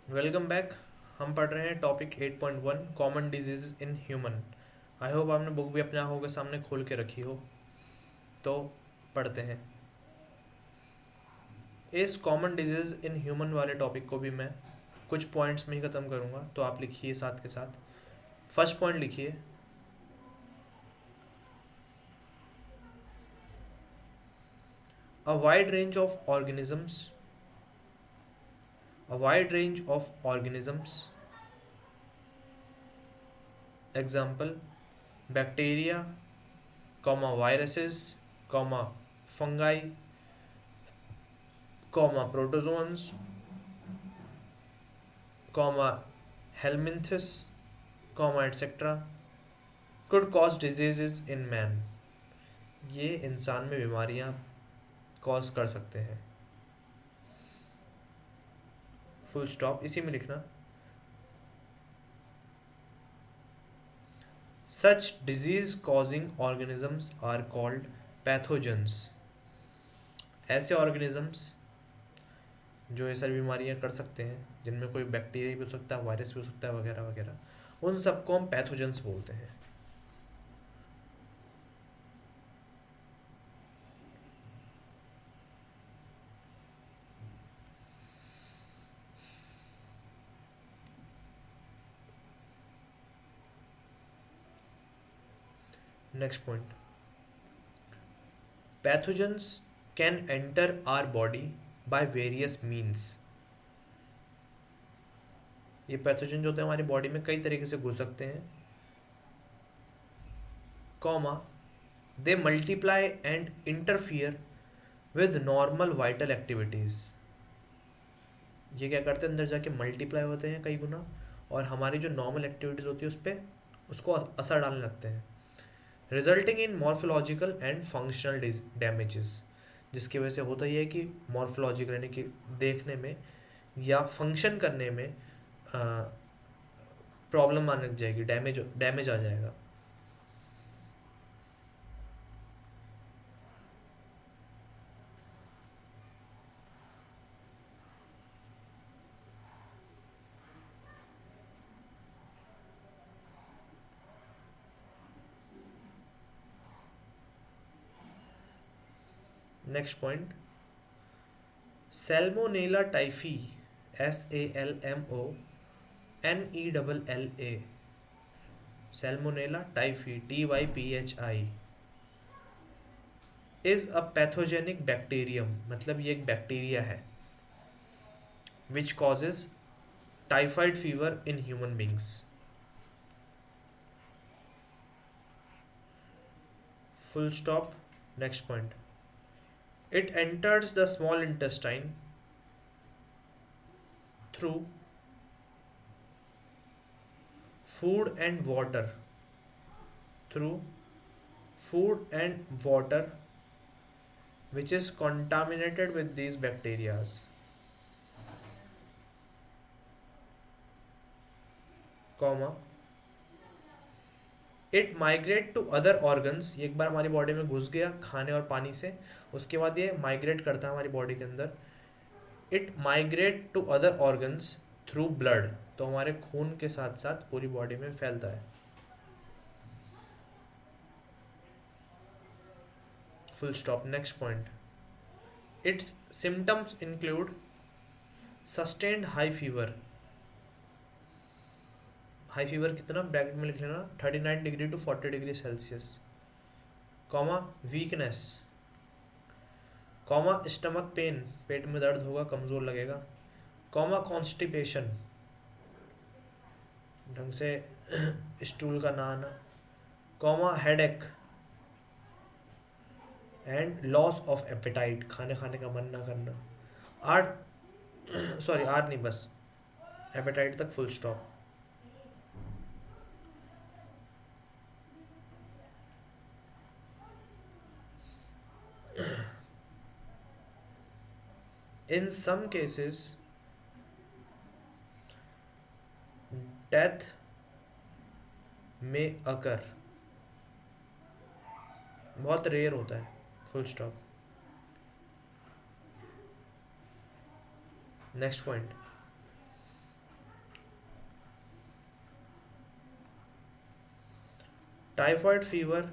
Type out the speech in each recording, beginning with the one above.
Welcome back. हम पढ़ रहे हैं topic 8.1 common disease in human. I hope आपने बुक भी अपने आंखों के सामने खोल के रखी हो। तो पढ़ते हैं। इस कॉमन डिजीज इन ह्यूमन वाले टॉपिक को भी मैं कुछ पॉइंट्स में ही ख़त्म करूँगा, तो आप लिखिए साथ के साथ। फर्स्ट पॉइंट लिखिए, a wide range of organisms, a wide range of organisms, example bacteria, comma viruses, comma fungi, comma protozoans, comma helminths, comma etcetera could cause diseases in man। ये इंसान में बीमारियां कॉज कर सकते हैं। फुल स्टॉप, इसी में लिखना। Such disease causing organisms are called pathogens. ऐसे ऑर्गेनिजम्स जो ये सारी बीमारियां कर सकते हैं, जिनमें कोई बैक्टीरिया भी हो सकता है, वायरस भी हो सकता है, वगैरह वगैरह, उन सबको हम पैथोजेंस बोलते हैं। Next point, pathogens can enter our body by various means. ये पैथोजन जो होते हैं हमारी बॉडी में कई तरीके से घुस सकते हैं, comma they multiply and interfere with normal vital activities. ये क्या करते हैं, अंदर जाके मल्टीप्लाई होते हैं कई गुना, और हमारी जो नॉर्मल एक्टिविटीज़ होती है उस पर उसको असर डालने लगते हैं, resulting in morphological and functional damages. जिसकी वजह से होता ही है कि मॉर्फोलॉजिकल यानी कि देखने में या फंक्शन करने में प्रॉब्लम आने लग जाएगी, डैमेज डैमेज आ जाएगा। Next point, Salmonella typhi, SALMONELLA, Salmonella typhi TYPHI is a pathogenic bacterium, मतलब ये एक बैक्टीरिया है, which causes typhoid fever in human beings. Full stop. Next point, it enters the small intestine through food and water, through food and water which is contaminated with these bacteria, comma it migrate to other organs. ये एक बार हमारी body में घुस गया खाने और पानी से, उसके बाद ये माइग्रेट करता है हमारी बॉडी के अंदर। It migrate to other organs through blood, तो हमारे खून के साथ साथ पूरी बॉडी में फैलता है। Full stop. Next point, its symptoms include sustained high fever. High fever कितना, ब्रैकेट में लिख लेना, 39 degree to 40 degree celsius, comma weakness, comma stomach pain, पेट में दर्द होगा, कमज़ोर लगेगा, कॉमा कॉन्स्टिपेशन, ढंग से स्टूल का ना आना, comma headache and loss of appetite, खाने खाने का मन ना करना। आर सॉरी आर नहीं, बस एपेटाइट तक फुल स्टॉप। इन सम केसेस डेथ में अकर, बहुत रेयर होता है, full stop. Next point, typhoid fever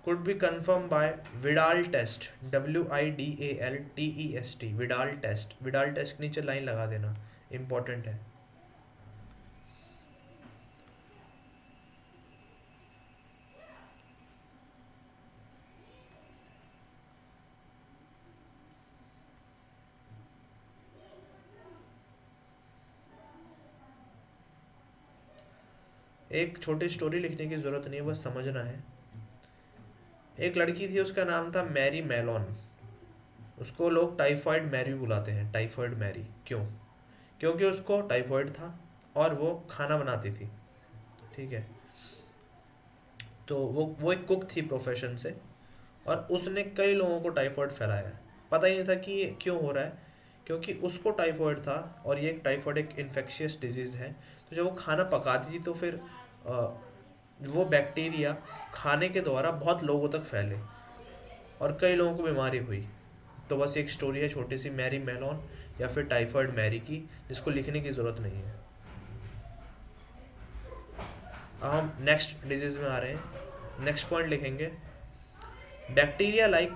could be confirmed by Vidal test, WIDALTEST, Vidal test. Vidal test के नीचे लाइन लगा देना, इम्पोर्टेंट है. एक छोटी स्टोरी लिखने की ज़रूरत नहीं है, बस समझना है. एक लड़की थी, उसका नाम था मैरी मेलोन. उसको लोग टाइफॉइड मैरी बुलाते हैं. टाइफॉइड मैरी क्यों? क्योंकि उसको टाइफॉइड था और वो खाना बनाती थी. ठीक है. तो वो एक कुक थी प्रोफेशन से, और उसने कई लोगों को टाइफॉइड फैलाया है. पता ही नहीं था कि ये क्यों हो रहा है, क्योंकि उसको टाइफॉइड था. और ये एक टाइफॉइड एक इन्फेक्शियस डिजीज़ है. तो जब वो खाना पकाती थी तो फिर वो बैक्टीरिया खाने के द्वारा बहुत लोगों तक फैले और कई लोगों को बीमारी हुई. तो बस एक स्टोरी है छोटी सी, मैरी मेलोन या फिर टाइफॉइड मैरी की, जिसको लिखने की ज़रूरत नहीं है. अब हम नेक्स्ट डिजीज़ में आ रहे हैं. नेक्स्ट पॉइंट लिखेंगे, बैक्टीरिया लाइक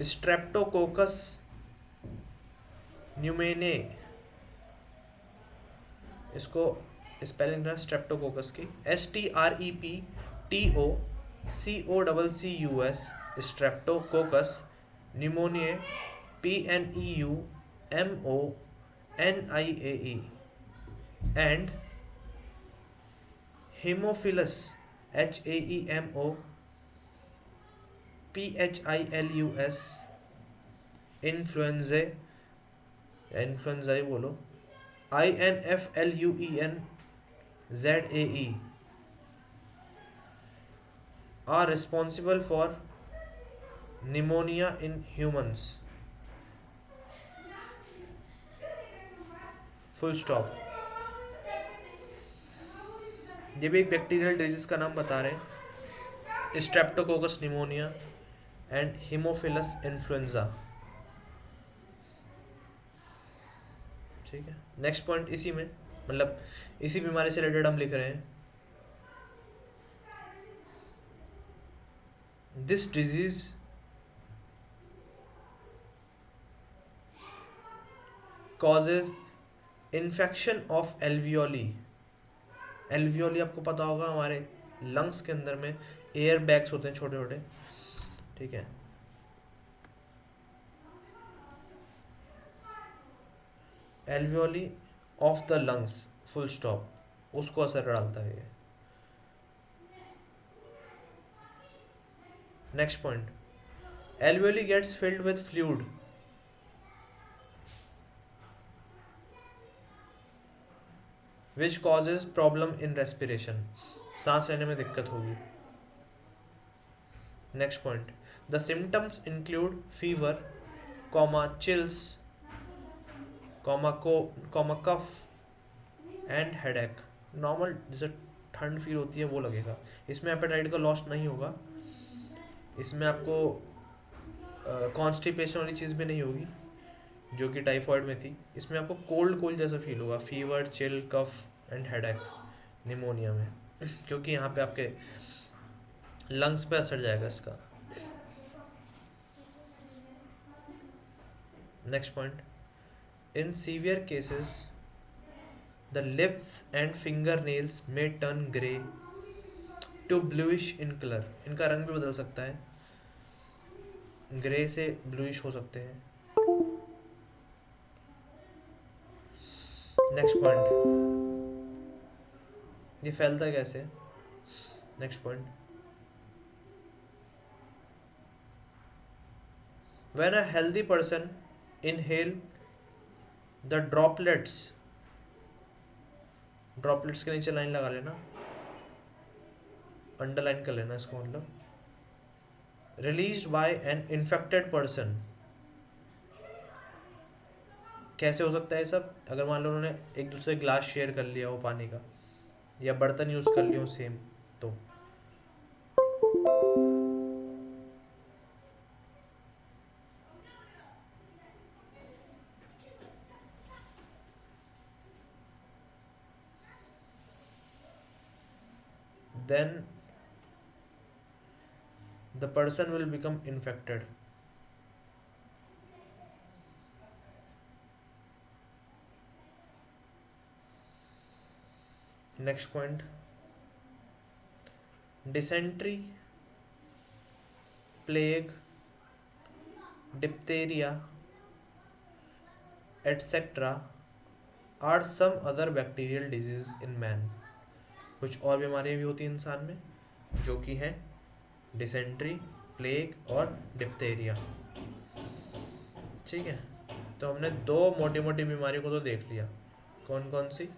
स्ट्रेप्टोकोकस न्यूमेने. इसको स्पेलिंग है स्ट्रेप्टोकोकस की, STREPTOCOCCUS, streptococcus pneumoniae, PNEUMONIAE, and haemophilus, HAEMOPHILUS, influenza, influenzae बोलो, INFLUENZAE, are responsible for pneumonia in humans. Full stop. ये भी एक बैक्टीरियल डिजीज का नाम बता रहे हैं, Streptococcus pneumonia and Haemophilus influenza. ठीक है. नेक्स्ट पॉइंट इसी में, मतलब इसी बीमारी से रिलेटेड हम लिख रहे हैं. This disease causes infection of alveoli. Alveoli आपको पता होगा, हमारे लंग्स के अंदर में एयर बैग्स होते हैं छोटे छोटे. ठीक है. Alveoli of the lungs, full stop, उसको असर डालता है ये. Next point, alveoli gets filled with fluid which causes problem in respiration. सांस लेने में दिक्कत होगी. Next point, the symptoms include fever, comma chills, comma cough and headache. Normal जैसे ठंड फील होती है वो लगेगा. इसमें एपेटाइट का लॉस नहीं होगा. इसमें आपको कॉन्स्टिपेशन वाली चीज़ भी नहीं होगी जो कि टाइफॉइड में थी. इसमें आपको कोल्ड कोल्ड जैसा फील होगा, fever, chill, cough and headache pneumonia में, क्योंकि यहाँ पे आपके लंग्स पे असर जाएगा इसका. Next point, in severe cases the lips and finger nails में turn grey to bluish in colour. इनका रंग भी बदल सकता है, ग्रे से ब्लूइश हो सकते हैं. नेक्स्ट पॉइंट, ये फैलता कैसे. Next point, when a healthy person inhale the droplets के नीचे लाइन लगा लेना, अंडरलाइन कर लेना इसको, मतलब released by an infected person. कैसे हो सकता है सब, अगर मान लो उन्होंने एक दूसरे ग्लास शेयर कर लिया हो पानी का, या बर्तन यूज कर लिया हो सेम, तो then the person will become infected. Next point, dysentery, plague, diphtheria, etc. are some other bacterial diseases in man. कुछ और बीमारियां भी होती हैं इंसान में जो कि हैं डिसेंट्री, प्लेग और डिप्थेरिया। ठीक है, तो हमने दो मोटी मोटी बीमारियों को तो देख लिया, कौन कौन सी,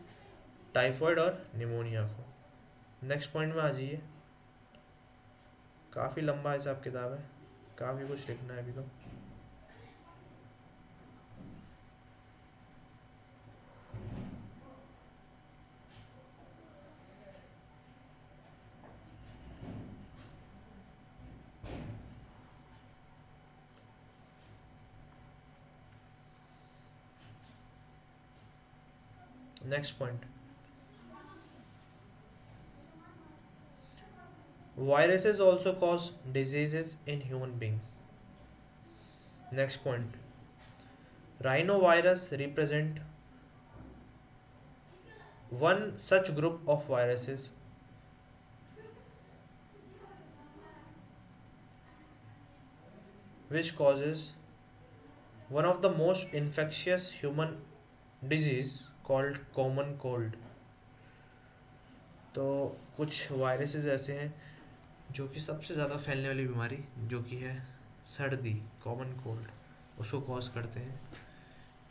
टाइफॉइड और निमोनिया को। नेक्स्ट पॉइंट में आ जाइए, काफ़ी लंबा हिसाब किताब है, काफ़ी कुछ लिखना है अभी तो। Next point, viruses also cause diseases in human being. Next point, rhinovirus represent one such group of viruses which causes one of the most infectious human disease called common cold. तो कुछ वायरसेस ऐसे हैं जो कि सबसे ज़्यादा फैलने वाली बीमारी जो कि है सर्दी, कॉमन कोल्ड, उसको कॉज करते हैं।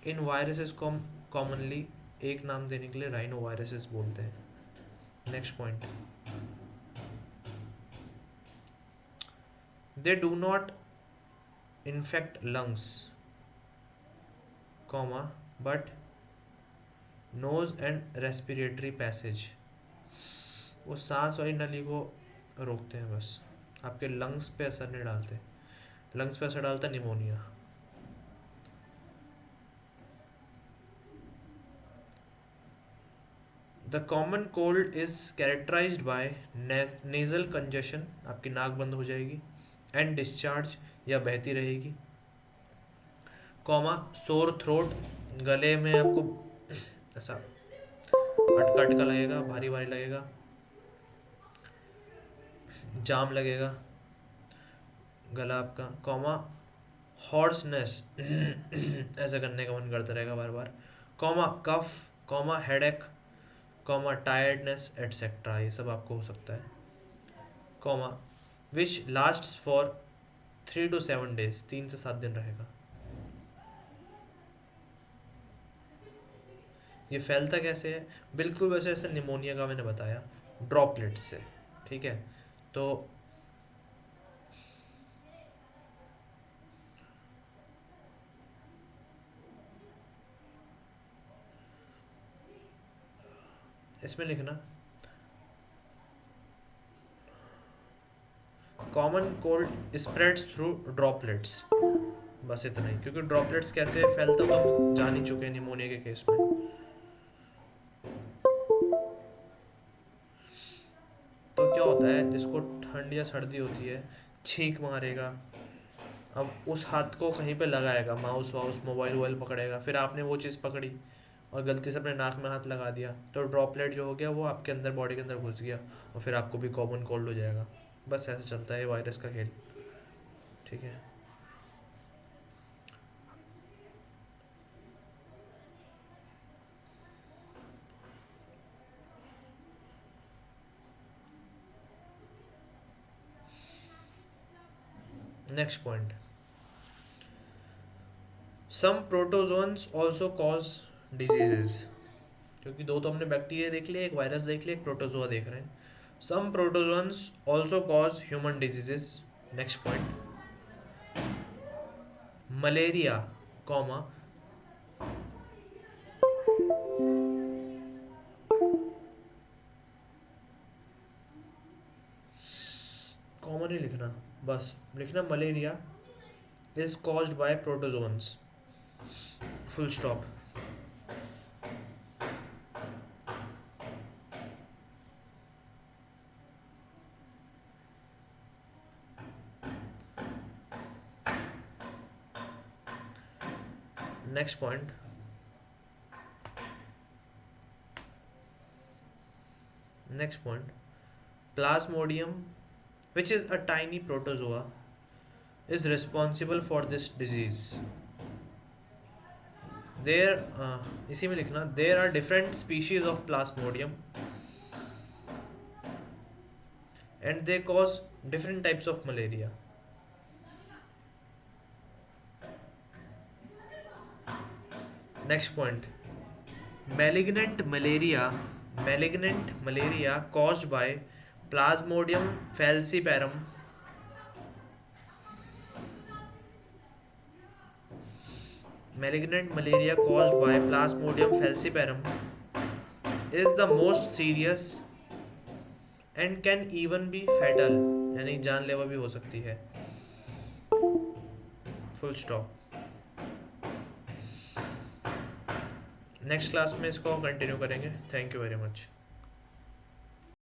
इन वायरसेस को हम कॉमनली एक नाम देने के लिए राइनो वायरसेस बोलते हैं। Next point, they do not infect lungs, comma, but nose and respiratory passage. वो सांस वाली नली को रोकते हैं बस, आपके लंग्स पे असर नहीं डालते। लंग्स पे असर डालता है pneumonia. The common cold is characterized by nasal congestion, आपकी नाक बंद हो जाएगी, एंड डिस्चार्ज या बहती रहेगी, कॉमा, सोर थ्रोट, गले में आपको ऐसा अटका अटका लगेगा, भारी भारी लगेगा, जाम लगेगा गला आपका, कॉमा, हॉर्सनेस ऐसा करने का मन करता रहेगा बार बार, comma, cough, comma, headache, comma, tiredness etcetera, ये सब आपको हो सकता है, comma, which last for 3 to 7 days, 3 से 7 दिन रहेगा। ये फैलता कैसे है, बिल्कुल वैसे ऐसे निमोनिया का मैंने बताया, ड्रॉपलेट से। ठीक है, तो इसमें लिखना common cold spreads through droplets, बस इतना ही, क्योंकि ड्रॉपलेट्स कैसे फैलता तो हम जान ही चुके हैं निमोनिया के केस में। तो क्या होता है, जिसको ठंड या सर्दी होती है, छींक मारेगा, अब उस हाथ को कहीं पे लगाएगा, माउस वाउस मोबाइल वोबाइल पकड़ेगा, फिर आपने वो चीज़ पकड़ी और गलती से अपने नाक में हाथ लगा दिया, तो ड्रॉपलेट जो हो गया वो आपके अंदर, बॉडी के अंदर घुस गया, और फिर आपको भी कॉमन कोल्ड हो जाएगा। बस ऐसे चलता है वायरस का खेल। ठीक है, नेक्स्ट पॉइंट, सम प्रोटोजोन्स ऑल्सो कॉज डिजीजेज, क्योंकि दो तो हमने बैक्टीरिया देख लिया, एक वायरस देख लिया, एक प्रोटोजोआ देख रहे हैं। Some protozoans also cause human diseases. Next point, malaria, comma, common ही लिखना, बस लिखना malaria is caused by protozoans, full stop. Next point, plasmodium, which is a tiny protozoa, is responsible for this disease. There इसी में लिखना, there are different species of plasmodium and they cause different types of malaria. Next point, malignant malaria caused by plasmodium falciparum is the most serious and can even be fatal, यानी जानलेवा भी हो सकती है. Full stop. Next class में इसको continue करेंगे. Thank you very much.